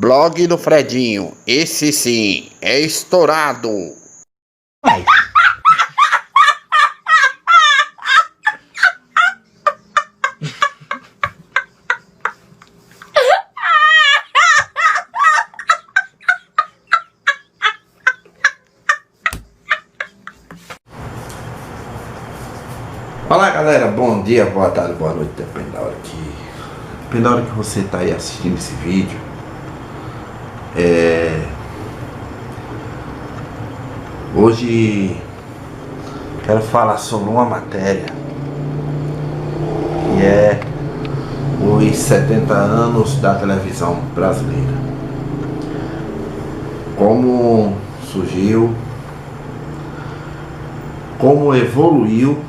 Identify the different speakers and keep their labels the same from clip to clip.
Speaker 1: Blog do Fredinho, esse sim, é estourado.
Speaker 2: Vai. Olá galera, bom dia, boa tarde, boa noite, depende da hora que você está aí assistindo esse vídeo. Hoje quero falar sobre uma matéria que é os 70 anos da televisão brasileira. Como surgiu, como evoluiu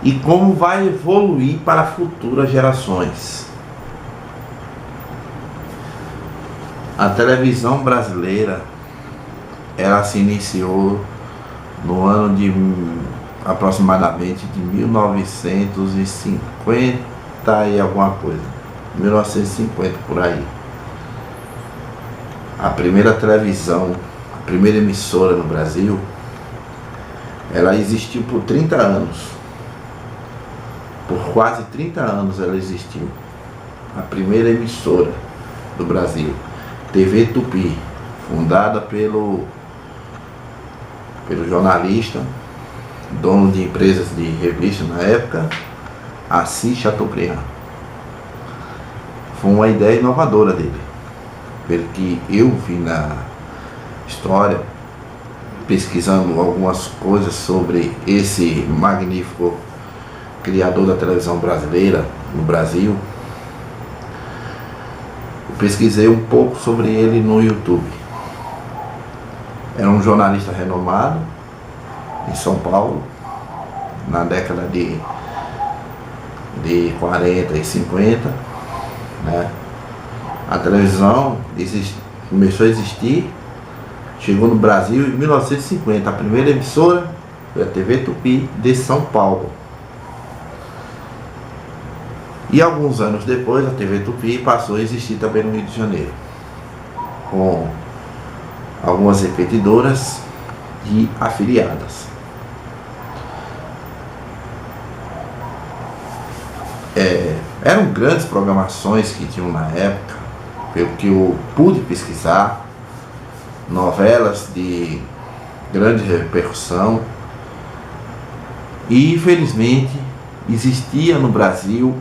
Speaker 2: e como vai evoluir para futuras gerações. A televisão brasileira, ela se iniciou no ano de aproximadamente de 1950 e alguma coisa, 1950 por aí. A primeira televisão, a primeira emissora no Brasil, ela existiu por 30 anos. Por quase 30 anos ela existiu. A primeira emissora do Brasil, TV Tupi, fundada pelo jornalista, dono de empresas de revista na época, Assis Chateaubriand. Foi uma ideia inovadora dele, pelo que eu vi na história, pesquisando algumas coisas sobre esse magnífico criador da televisão brasileira no Brasil. Eu pesquisei um pouco sobre ele no YouTube. Era um jornalista renomado em São Paulo, na década de 40 e 50, né? A televisão começou a existir, chegou no Brasil em 1950. A primeira emissora foi a TV Tupi de São Paulo. E alguns anos depois a TV Tupi passou a existir também no Rio de Janeiro, com algumas repetidoras e afiliadas. Eram grandes programações que tinham na época, pelo que eu pude pesquisar, novelas de grande repercussão. E infelizmente existia no Brasil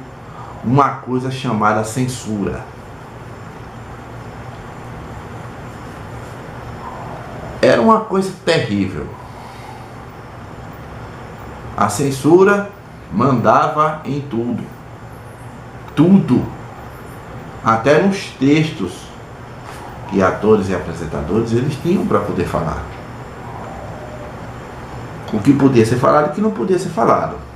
Speaker 2: uma coisa chamada censura. Era uma coisa terrível. A censura mandava em tudo. Tudo. Até nos textos que atores e apresentadores eles tinham para poder falar. O que podia ser falado e o que não podia ser falado.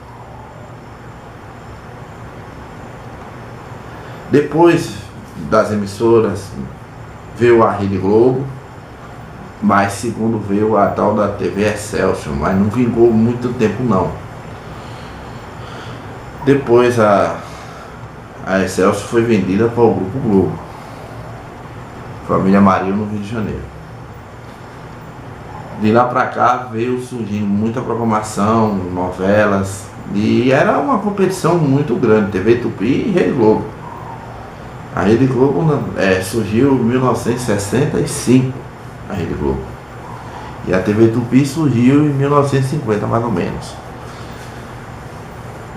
Speaker 2: Depois das emissoras veio a Rede Globo, mas segundo veio a tal da TV Excelsior, mas não vingou muito tempo não. Depois a Excelsior foi vendida para o Grupo Globo, Família Marinho, no Rio de Janeiro. De lá para cá veio surgindo muita programação, novelas, e era uma competição muito grande, TV Tupi e Rede Globo. A Rede Globo surgiu em 1965, a Rede Globo. E a TV Tupi surgiu em 1950, mais ou menos.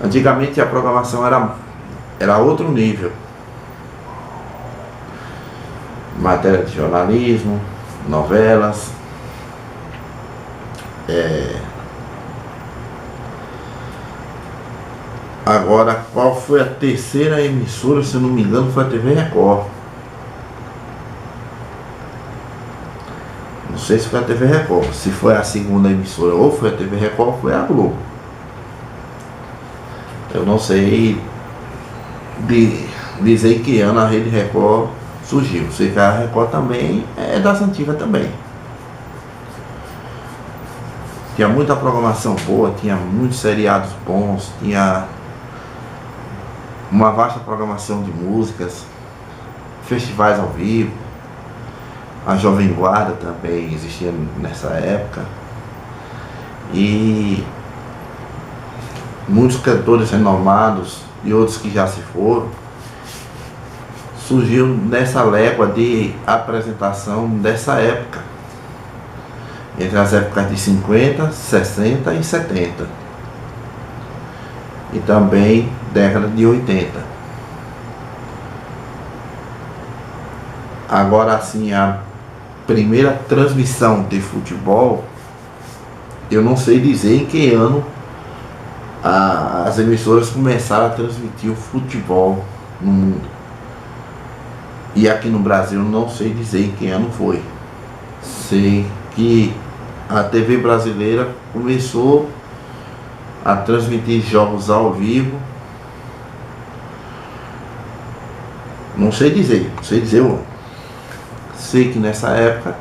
Speaker 2: Antigamente a programação era outro nível. Matéria de jornalismo, novelas. Agora, qual foi a terceira emissora, se eu não me engano, foi a TV Record. Não sei se foi a TV Record. Se foi a segunda emissora ou foi a TV Record ou foi a Globo. Eu não sei dizer que ano a Rede Record surgiu. Sei que a Record também é das antigas também. Tinha muita programação boa, tinha muitos seriados bons, tinha uma vasta programação de músicas. festivais ao vivo. A Jovem Guarda também existia nessa época. E muitos cantores renomados e outros que já se foram, surgiu nessa légua de apresentação dessa época, entre as épocas de 50, 60 e 70, e também década de 80. Agora sim, a primeira transmissão de futebol, eu não sei dizer em que ano as emissoras começaram a transmitir o futebol no mundo. E aqui no Brasil não sei dizer em que ano foi. Sei que a TV brasileira começou a transmitir jogos ao vivo. Não sei dizer o ano. Sei que nessa época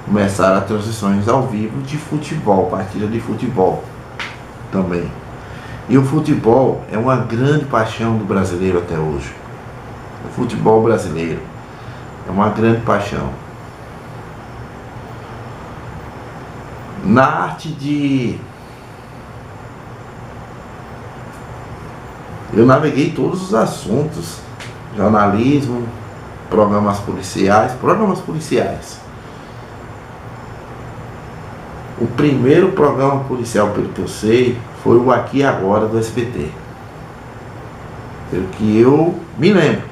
Speaker 2: começaram as transmissões ao vivo de futebol, partida de futebol também. E o futebol é uma grande paixão do brasileiro até hoje. O futebol brasileiro é uma grande paixão. Na arte de... Eu naveguei todos os assuntos. Jornalismo, programas policiais. O primeiro programa policial, pelo que eu sei, foi o Aqui e Agora do SBT. Pelo que eu me lembro,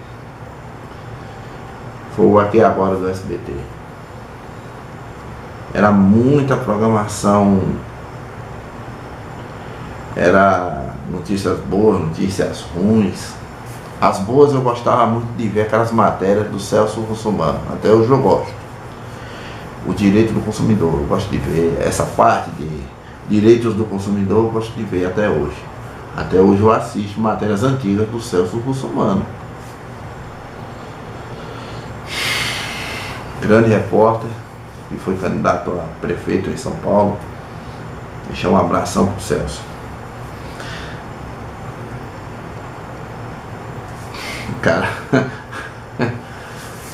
Speaker 2: foi o Aqui e Agora do SBT. Era muita programação. Era notícias boas, notícias ruins. As boas eu gostava muito de ver aquelas matérias do Celso Russomano. Até hoje eu gosto. O direito do consumidor, eu gosto de ver. Essa parte de direitos do consumidor eu gosto de ver até hoje. Até hoje eu assisto matérias antigas do Celso Russomano. Grande repórter, que foi candidato a prefeito em São Paulo. Deixar um abração pro Celso. Cara,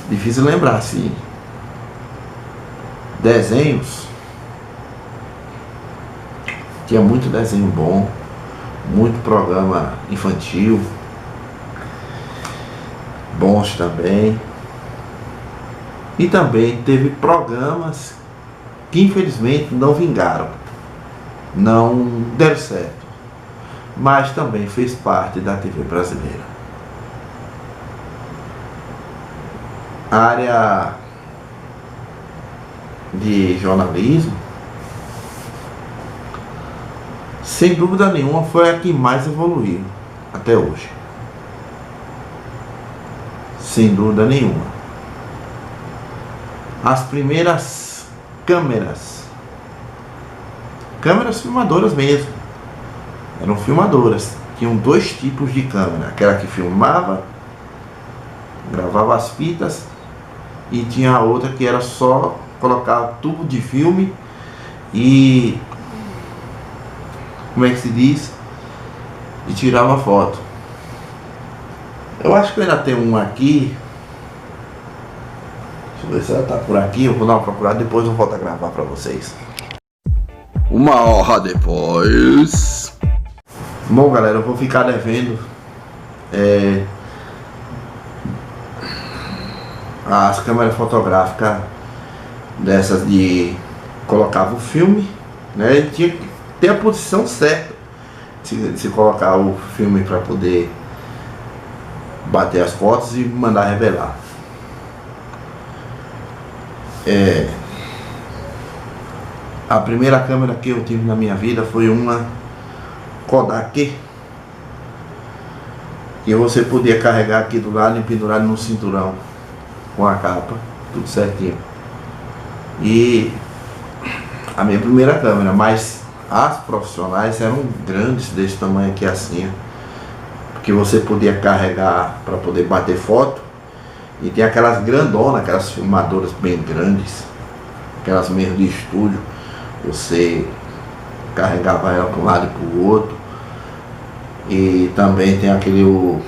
Speaker 2: difícil lembrar, assim. Desenhos. Tinha muito desenho bom, muito programa infantil, bons também. E também teve programas que infelizmente não vingaram, não deram certo, mas também fez parte da TV brasileira. A área de jornalismo, sem dúvida nenhuma, foi a que mais evoluiu até hoje. Sem dúvida nenhuma. As primeiras câmeras filmadoras mesmo, eram filmadoras. Tinham dois tipos de câmera: aquela que filmava, gravava as fitas, e tinha a outra que era só colocar tubo de filme e, como é que se diz, e tirava foto. Eu acho que eu ainda tenho um aqui. Deixa eu ver se ela tá por aqui. Eu vou dar uma procurada, depois eu volto a gravar pra vocês.
Speaker 1: Uma hora depois.
Speaker 2: Bom, galera, eu vou ficar devendo as câmeras fotográficas dessas de colocava o filme, né? Tinha que ter a posição certa de se colocar o filme para poder bater as fotos e mandar revelar. A primeira câmera que eu tive na minha vida foi uma Kodak, que você podia carregar aqui do lado e pendurar no cinturão com a capa, tudo certinho. E a minha primeira câmera, mas as profissionais eram grandes, desse tamanho aqui assim, porque você podia carregar para poder bater foto. E tem aquelas grandonas, aquelas filmadoras bem grandes, aquelas mesmo de estúdio, você carregava ela para um lado e para o outro. E também tem aquele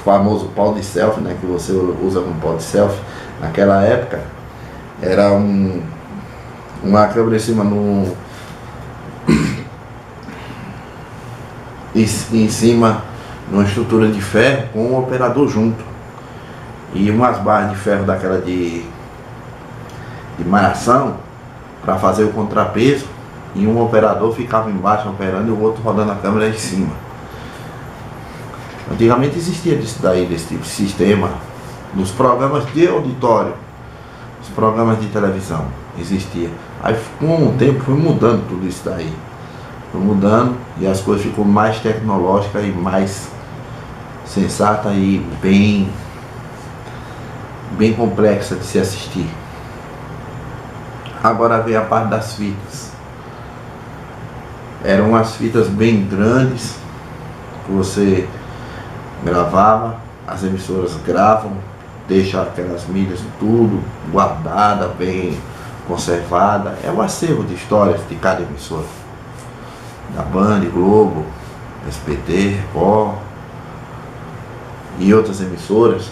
Speaker 2: famoso pau de selfie, né, que você usa como pau de selfie. Naquela época era uma câmera em cima em cima numa estrutura de ferro com um operador junto e umas barras de ferro daquela de malhação para fazer o contrapeso, e um operador ficava embaixo operando e o outro rodando a câmera em cima. Antigamente existia desse tipo de sistema nos programas de auditório, os programas de televisão existia. Aí com o tempo foi mudando tudo isso daí, foi mudando e as coisas ficou mais tecnológicas e mais sensata e bem complexa de se assistir. Agora vem a parte das fitas. Eram umas fitas bem grandes que você gravava, as emissoras gravam, deixam aquelas mídias tudo guardada, bem conservada. É o acervo de histórias de cada emissora, da Band, Globo, SBT, Record e outras emissoras.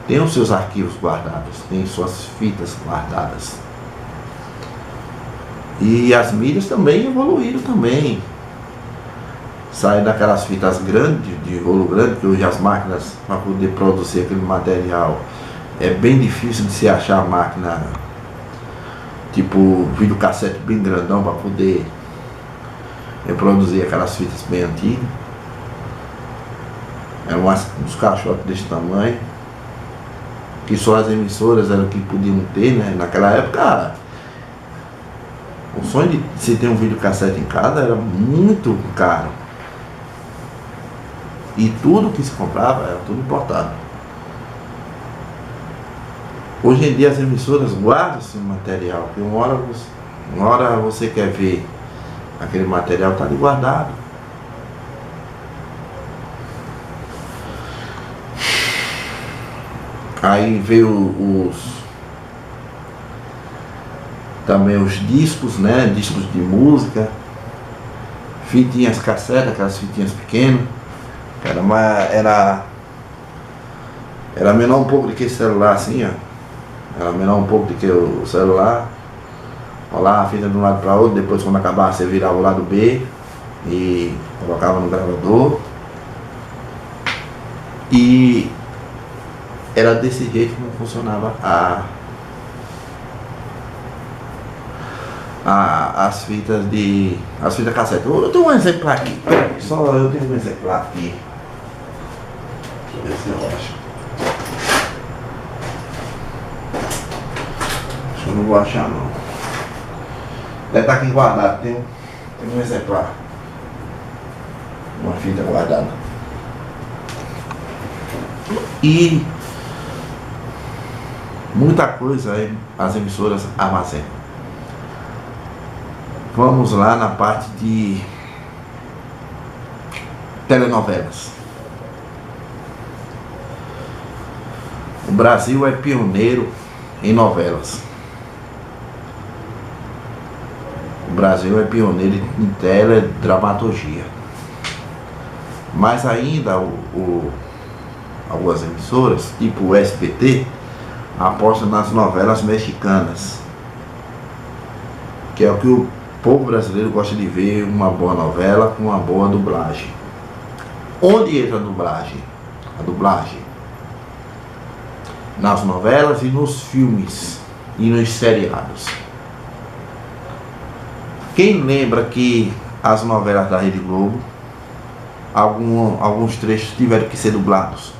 Speaker 2: Tem os seus arquivos guardados, tem suas fitas guardadas. E as mídias também evoluíram também. Saem daquelas fitas grandes, de rolo grande, que hoje as máquinas, para poder produzir aquele material, é bem difícil de se achar a máquina, tipo videocassete bem grandão, para poder reproduzir aquelas fitas bem antigas. Eram uns caixotes desse tamanho, que só as emissoras eram que podiam ter, né? Naquela época, o sonho de se ter um videocassete em casa era muito caro. E tudo que se comprava era tudo importado. Hoje em dia as emissoras guardam esse material, porque uma hora você quer ver aquele material, está ali guardado. Aí veio também os discos, né? Discos de música, fitinhas cassete, aquelas fitinhas pequenas. Era menor um pouco do que esse celular assim, ó. Era menor um pouco do que o celular. Rolava a fita de um lado para outro, depois quando acabava você virava o lado B e colocava no gravador. E era desse jeito que funcionava as fitas cassete. Eu tenho um exemplar aqui, eu tenho um exemplar aqui. Deixa eu ver se eu acho. Acho que eu não vou achar não. Deve estar aqui guardado, tem um exemplar. Uma fita guardada. E muita coisa aí as emissoras armazenam. Vamos lá na parte de telenovelas. O Brasil é pioneiro em novelas. O Brasil é pioneiro em teledramaturgia. Mas ainda algumas emissoras, tipo o SBT, apostam nas novelas mexicanas, que é o que o povo brasileiro gosta de ver, uma boa novela com uma boa dublagem. Onde entra a dublagem? A dublagem nas novelas e nos filmes e nos seriados. Quem lembra que as novelas da Rede Globo, alguns trechos tiveram que ser dublados?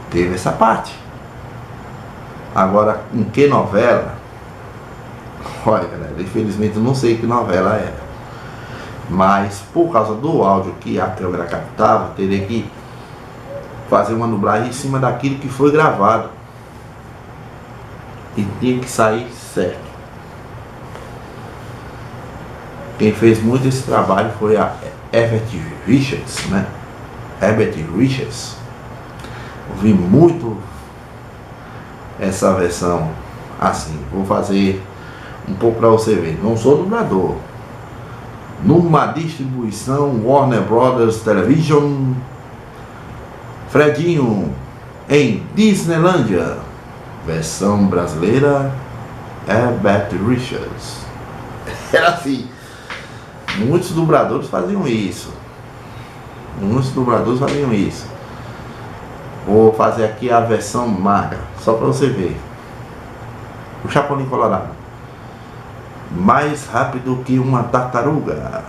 Speaker 2: Teve essa parte. Agora, em que novela? Olha, galera, infelizmente eu não sei que novela era. Mas por causa do áudio que a câmera captava, teria que fazer uma dublagem em cima daquilo que foi gravado. E tinha que sair certo. Quem fez muito esse trabalho foi a Herbert Richards, né? Herbert Richards. Eu vi muito essa versão assim. Vou fazer um pouco para você ver. Não sou dublador. Numa distribuição Warner Brothers Television Fredinho em Disneylândia. Versão brasileira é Beth Richards. Era assim. Muitos dubladores faziam isso. Vou fazer aqui a versão magra, só para você ver. O Chapolin Colorado. Mais rápido que uma tartaruga,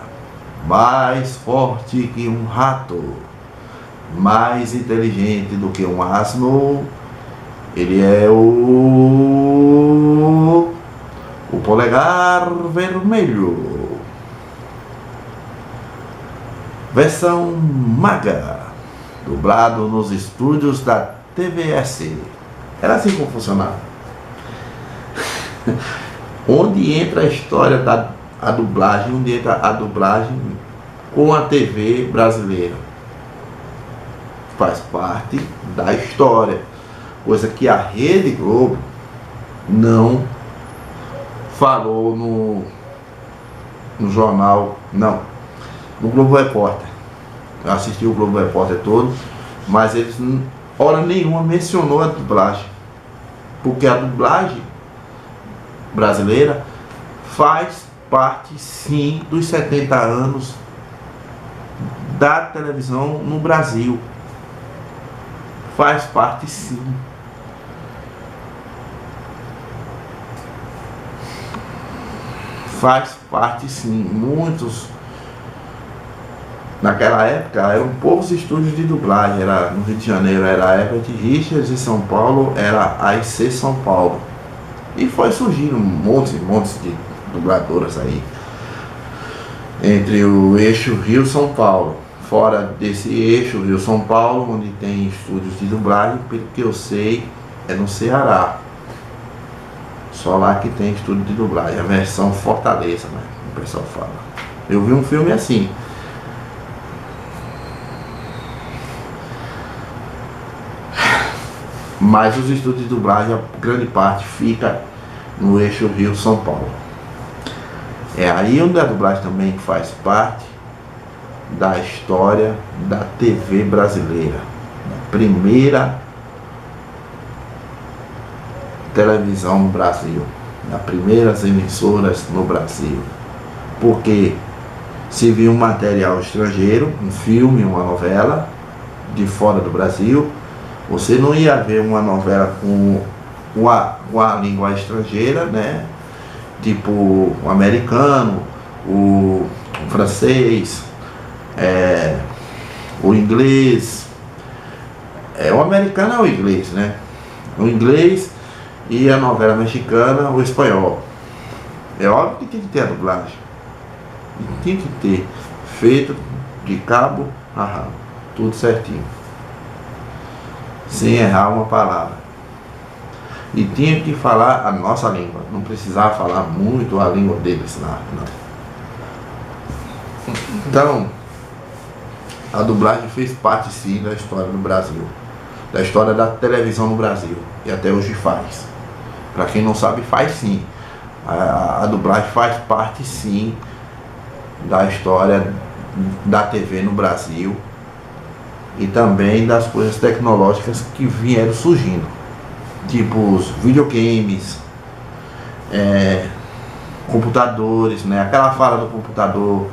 Speaker 2: mais forte que um rato, mais inteligente do que um asno. Ele é o polegar vermelho. Versão maga, dublado nos estúdios da TVS. Era assim como funcionava. Onde entra a história da dublagem, onde entra a dublagem com a TV brasileira. Faz parte da história. Coisa que a Rede Globo não falou no jornal, não. No Globo Repórter. Eu assisti o Globo Repórter todo, mas eles, hora nenhuma, mencionou a dublagem. Porque a dublagem brasileira faz parte, sim, dos 70 anos da televisão no Brasil. Faz parte, sim. Faz parte, sim. Muitos, naquela época, eram poucos estúdios de dublagem. Era, no Rio de Janeiro era a Everett Richards, em São Paulo era a IC São Paulo. E foi surgindo montes de dubladoras aí. Entre o eixo Rio-São Paulo. Fora desse eixo Rio-São Paulo, onde tem estúdios de dublagem, pelo que eu sei, é no Ceará. Só lá que tem estúdio de dublagem. A versão Fortaleza, né? O pessoal fala. Eu vi um filme assim. Mas os estúdios de dublagem, a grande parte fica no eixo Rio-São Paulo. É aí onde a dublagem também faz parte da história da TV brasileira. Da primeira televisão no Brasil. Das primeiras emissoras no Brasil. Porque se viu um material estrangeiro, um filme, uma novela de fora do Brasil, você não ia ver uma novela com a língua estrangeira, né? Tipo o americano, o francês, o inglês. O americano é o inglês, né? O inglês e a novela mexicana, o espanhol. É óbvio que tem que ter a dublagem. Tem que ter feito de cabo a rabo, tudo certinho, sem errar uma palavra. E tinha que falar a nossa língua, não precisava falar muito a língua deles lá, não. Então, a dublagem fez parte, sim, da história do Brasil, da história da televisão no Brasil, e até hoje faz. Para quem não sabe, faz sim. A dublagem faz parte, sim, da história da TV no Brasil e também das coisas tecnológicas que vieram surgindo, tipo os videogames, computadores, né? Aquela fala do computador,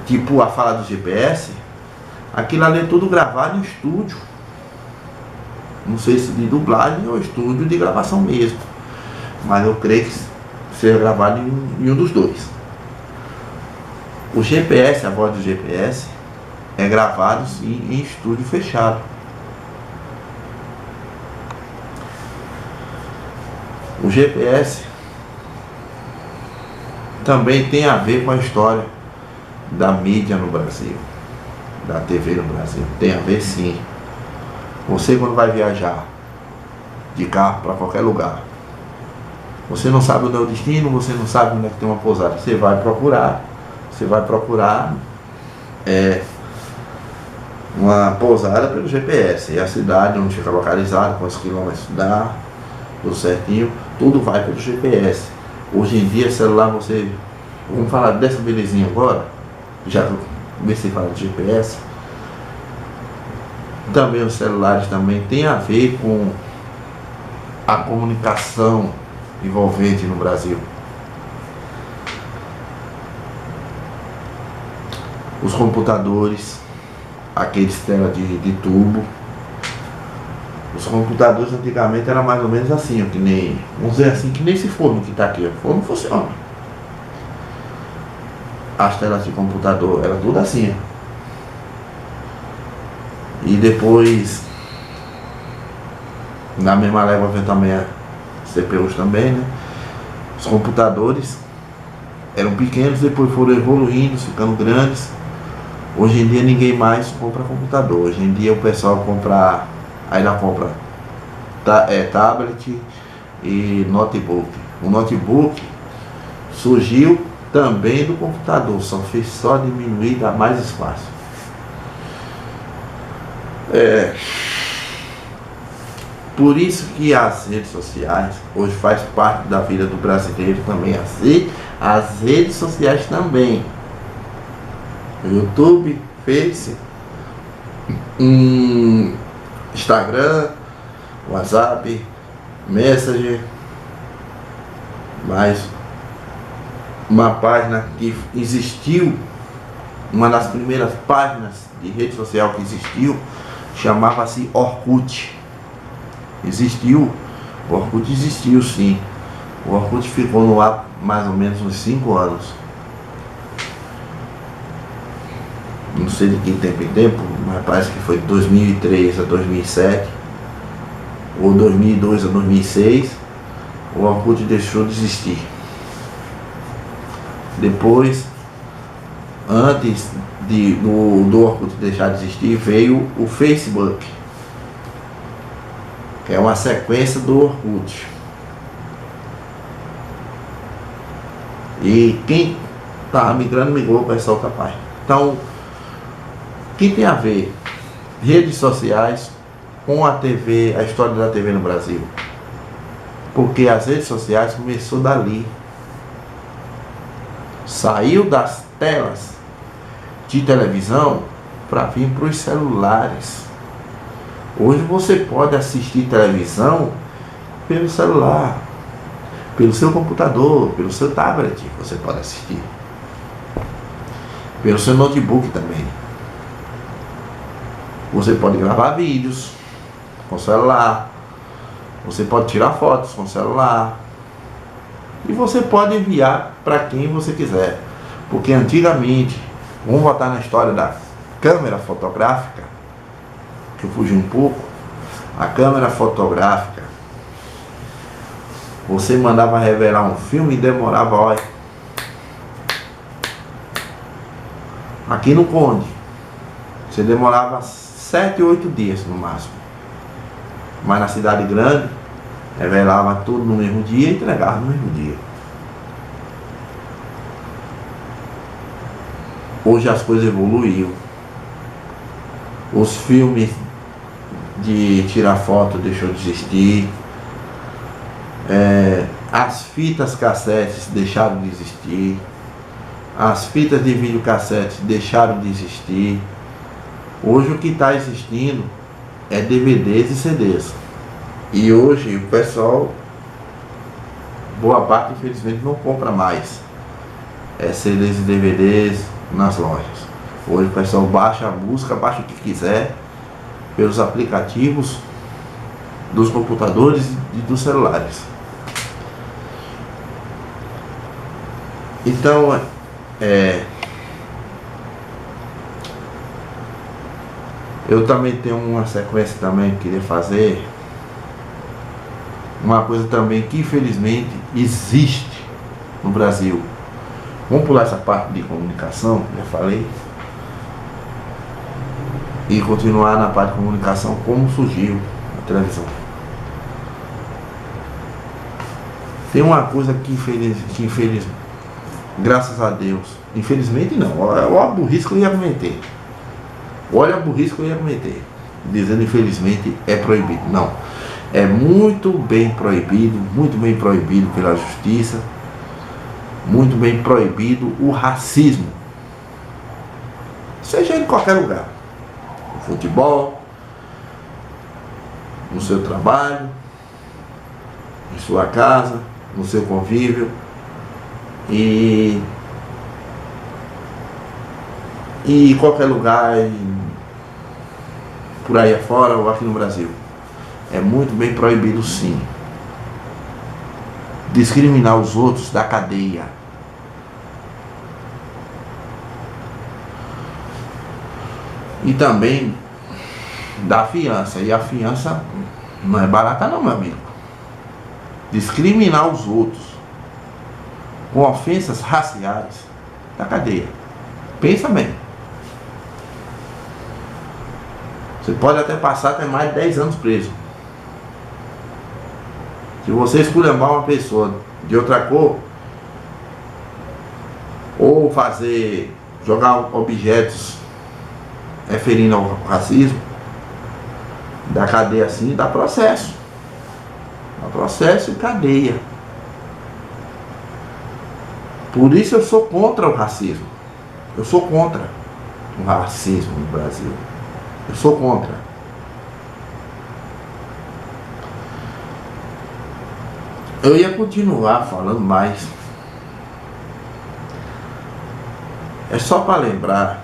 Speaker 2: tipo a fala do GPS, aquilo ali é tudo gravado em estúdio, não sei se de dublagem ou estúdio de gravação mesmo, mas eu creio que seja gravado em um dos dois. O GPS, a voz do GPS, é gravado, sim, em estúdio fechado. O GPS também tem a ver com a história da mídia no Brasil, da TV no Brasil. Tem a ver, sim. Você, quando vai viajar de carro para qualquer lugar, você não sabe onde é o destino, você não sabe onde é que tem uma pousada, você vai procurar uma pousada pelo GPS, e a cidade onde fica localizada, quantos quilômetros dá, tudo certinho, tudo vai pelo GPS. Hoje em dia, celular, vamos falar dessa belezinha agora, já comecei a falar de GPS. também os celulares também tem a ver com a comunicação envolvente no Brasil. Os computadores, aqueles tela de tubo. Os computadores antigamente era mais ou menos assim, ó, que nem, vamos dizer assim, que nem esse forno que está aqui, ó. O forno funciona. As telas de computador era tudo assim, ó. E depois, na mesma leva veio também a CPUs também, né? Os computadores eram pequenos, depois foram evoluindo, ficando grandes. Hoje em dia ninguém mais compra computador. Hoje em dia o pessoal compra, ainda compra tablet e notebook. O notebook surgiu também do computador, só fez só diminuir, dar mais espaço. Por isso que as redes sociais hoje faz parte da vida do brasileiro também, assim, as redes sociais também. YouTube, Face, Instagram, WhatsApp, Messenger, mais uma página que existiu, uma das primeiras páginas de rede social que existiu, chamava-se Orkut. O Orkut existiu sim. O Orkut ficou no ar mais ou menos uns 5 anos. Não sei de que tempo em tempo, mas parece que foi de 2003 a 2007, ou 2002 a 2006, o Orkut deixou de existir. Depois, antes do Orkut deixar de existir, veio o Facebook, que é uma sequência do Orkut. E quem estava migrou para essa outra página. Então, o que tem a ver redes sociais com a TV, a história da TV no Brasil? Porque as redes sociais começou dali. Saiu das telas de televisão para vir para os celulares. Hoje você pode assistir televisão pelo celular, pelo seu computador, pelo seu tablet, você pode assistir. Pelo seu notebook também. Você pode gravar vídeos com celular. Você pode tirar fotos com celular. E você pode enviar para quem você quiser. Porque antigamente, vamos voltar na história da câmera fotográfica, que eu fugi um pouco. A câmera fotográfica, você mandava revelar um filme e demorava, olha, aqui no Conde, você demorava 7, 8 dias no máximo. Mas na cidade grande, revelava tudo no mesmo dia e entregava no mesmo dia. Hoje as coisas evoluíram. Os filmes de tirar foto deixou de existir. As fitas cassetes deixaram de existir. As fitas de videocassete deixaram de existir. Hoje o que está existindo é DVDs e CDs. E hoje o pessoal, boa parte infelizmente não compra mais CDs e DVDs nas lojas. Hoje o pessoal baixa a música, baixa o que quiser pelos aplicativos dos computadores e dos celulares. Então eu também tenho uma sequência também que queria fazer. Uma coisa também que infelizmente existe no Brasil. Vamos pular essa parte de comunicação, já falei. E continuar na parte de comunicação, como surgiu a televisão. Tem uma coisa que infelizmente, graças a Deus, infelizmente não, olha a burrice que eu ia cometer. Olha a burrice que eu ia cometer. Dizendo infelizmente é proibido. Não. É muito bem proibido pela justiça. Muito bem proibido o racismo. Seja em qualquer lugar. No futebol, no seu trabalho, em sua casa, no seu convívio e em qualquer lugar, por aí afora ou aqui no Brasil. É muito bem proibido, sim. Discriminar os outros da cadeia. E também da fiança. E a fiança não é barata não, meu amigo. Discriminar os outros com ofensas raciais da cadeia. Pensa bem. Você pode até passar até mais de 10 anos preso. Se você esculhambar uma pessoa de outra cor, ou jogar objetos referindo ao racismo, da cadeia assim, dá processo. Dá processo e cadeia. Por isso eu sou contra o racismo. Eu sou contra o racismo no Brasil. Eu sou contra. Eu ia continuar falando mais. É só para lembrar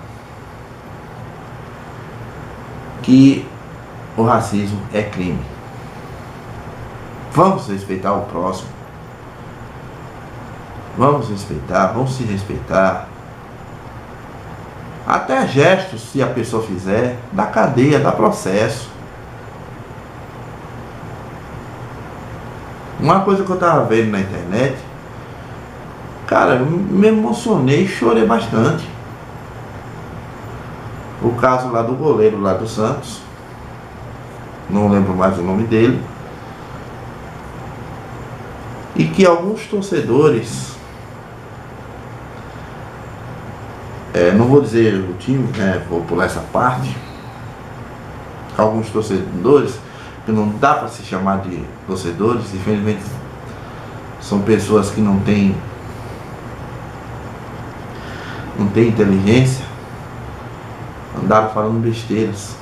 Speaker 2: que o racismo é crime. Vamos respeitar o próximo. Vamos respeitar, vamos se respeitar. Até gestos, se a pessoa fizer, dá cadeia, dá processo. Uma coisa que eu tava vendo na internet, cara, eu me emocionei e chorei bastante. O caso lá do goleiro lá do Santos, não lembro mais o nome dele, e que alguns torcedores, não vou dizer o time, né, vou pular essa parte, alguns torcedores, que não dá para se chamar de torcedores, infelizmente são pessoas que não têm inteligência, andaram falando besteiras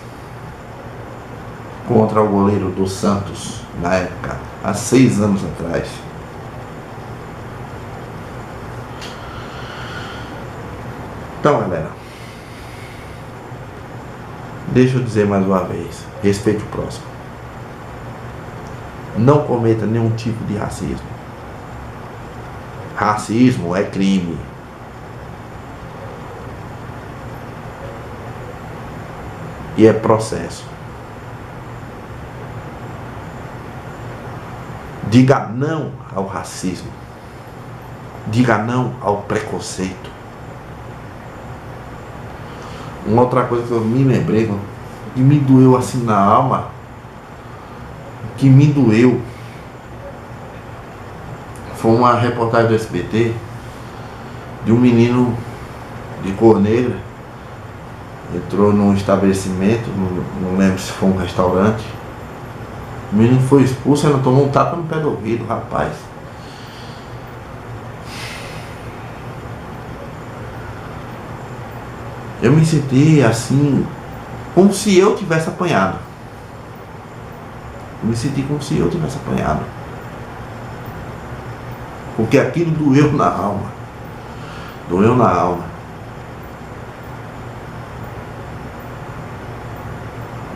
Speaker 2: contra o goleiro do Santos na época, há 6 anos atrás. Então, galera, deixa eu dizer mais uma vez, respeite o próximo. Não cometa nenhum tipo de racismo. Racismo é crime. E é processo. Diga não ao racismo. Diga não ao preconceito. Uma outra coisa que eu me lembrei, que me doeu assim na alma, que me doeu, foi uma reportagem do SBT de um menino de cor negra, entrou num estabelecimento, não lembro se foi um restaurante, o menino foi expulso e ainda tomou um tapa no pé do ouvido, rapaz. Eu me senti assim, como se eu tivesse apanhado. Eu me senti como se eu tivesse apanhado. Porque aquilo doeu na alma. Doeu na alma.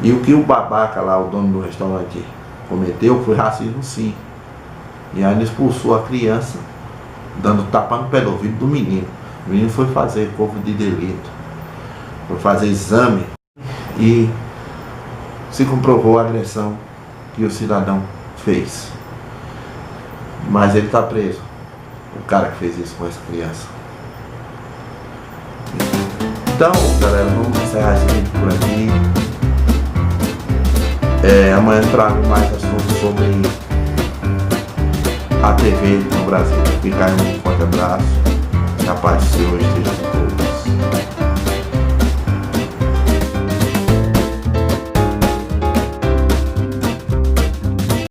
Speaker 2: E o que o babaca lá, o dono do restaurante, cometeu foi racismo, sim. E aí ele expulsou a criança, dando tapa no pé do ouvido do menino. O menino foi fazer corpo de delito. Foi fazer exame e se comprovou a agressão que o cidadão fez. Mas ele está preso, o cara que fez isso com essa criança. Então, galera, vamos encerrar esse vídeo por aqui. Amanhã trago mais assuntos sobre a TV no Brasil. Fica aí um forte abraço. Que a paz do Senhor esteja com todos.